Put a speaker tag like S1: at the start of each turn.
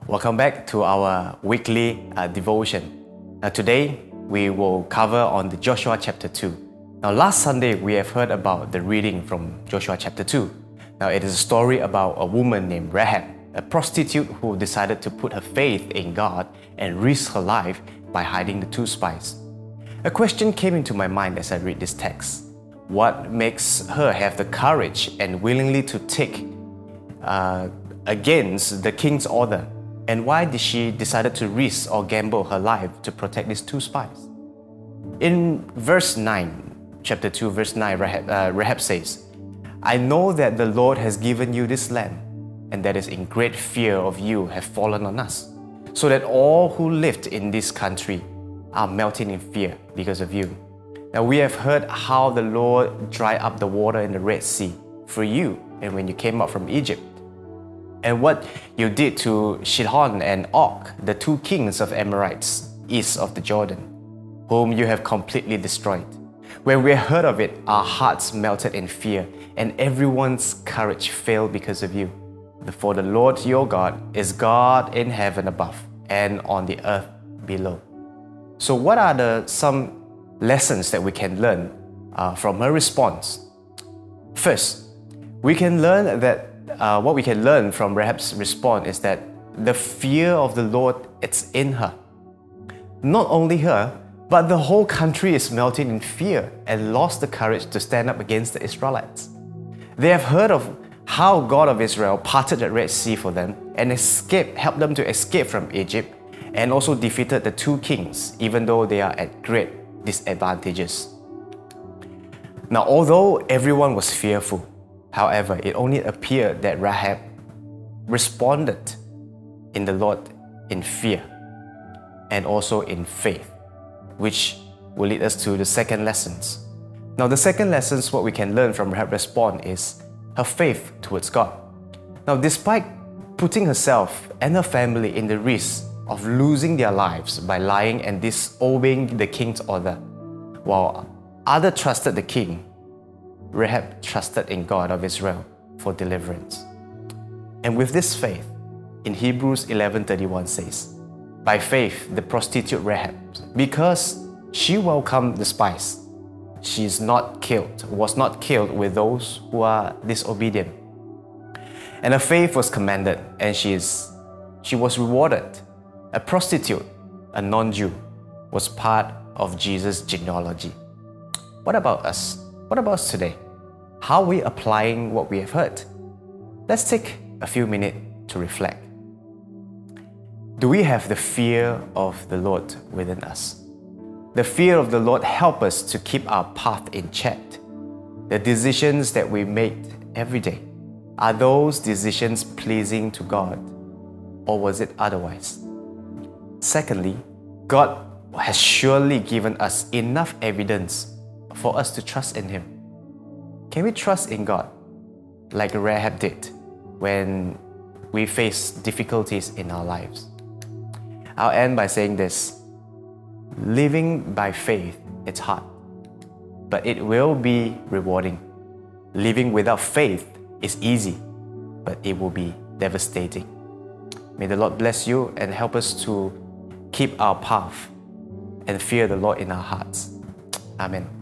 S1: Welcome back to our weekly devotion. Now today we will cover on the Joshua chapter 2. Now last Sunday we have heard about the reading from Joshua chapter 2. Now it is a story about a woman named Rahab, a prostitute who decided to put her faith in God and risk her life by hiding the two spies. A question came into my mind as I read this text. What makes her have the courage and willingly to take against the king's order? And why did she decide to risk or gamble her life to protect these two spies? In verse 9, chapter 2, verse 9, Rahab says, "I know that the Lord has given you this land, and that is in great fear of you have fallen on us, so that all who lived in this country are melting in fear because of you. Now we have heard how the Lord dried up the water in the Red Sea for you and when you came out from Egypt, and what you did to Sihon and Og, the two kings of Amorites east of the Jordan, whom you have completely destroyed. When we heard of it, our hearts melted in fear, and everyone's courage failed because of you. For the Lord your God is God in heaven above and on the earth below." So what are some lessons that we can learn from her response? First, we can learn that what we can learn from Rahab's response is that the fear of the Lord, it's in her. Not only her, but the whole country is melting in fear and lost the courage to stand up against the Israelites. They have heard of how God of Israel parted the Red Sea for them and helped them to escape from Egypt, and also defeated the two kings, even though they are at great disadvantages. Now, although everyone was fearful, however, it only appeared that Rahab responded in the Lord in fear and also in faith, which will lead us to the second lessons. Now, the second lessons, what we can learn from Rahab's response is her faith towards God. Now, despite putting herself and her family in the risk of losing their lives by lying and disobeying the king's order, while others trusted the king, Rahab trusted in God of Israel for deliverance. And with this faith, in Hebrews 11:31 says, "By faith the prostitute Rahab, because she welcomed the spies, she was not killed with those who are disobedient. And her faith was commended, and she was rewarded. A prostitute, a non-Jew, was part of Jesus' genealogy." What about us? What about us today? How are we applying what we have heard? Let's take a few minutes to reflect. Do we have the fear of the Lord within us? The fear of the Lord helps us to keep our path in check. The decisions that we make every day, are those decisions pleasing to God, or was it otherwise? Secondly, God has surely given us enough evidence for us to trust in Him. Can we trust in God like Rahab did when we face difficulties in our lives? I'll end by saying this: living by faith, it's hard, but it will be rewarding. Living without faith is easy, but it will be devastating. May the Lord bless you and help us to keep our path and fear the Lord in our hearts. Amen.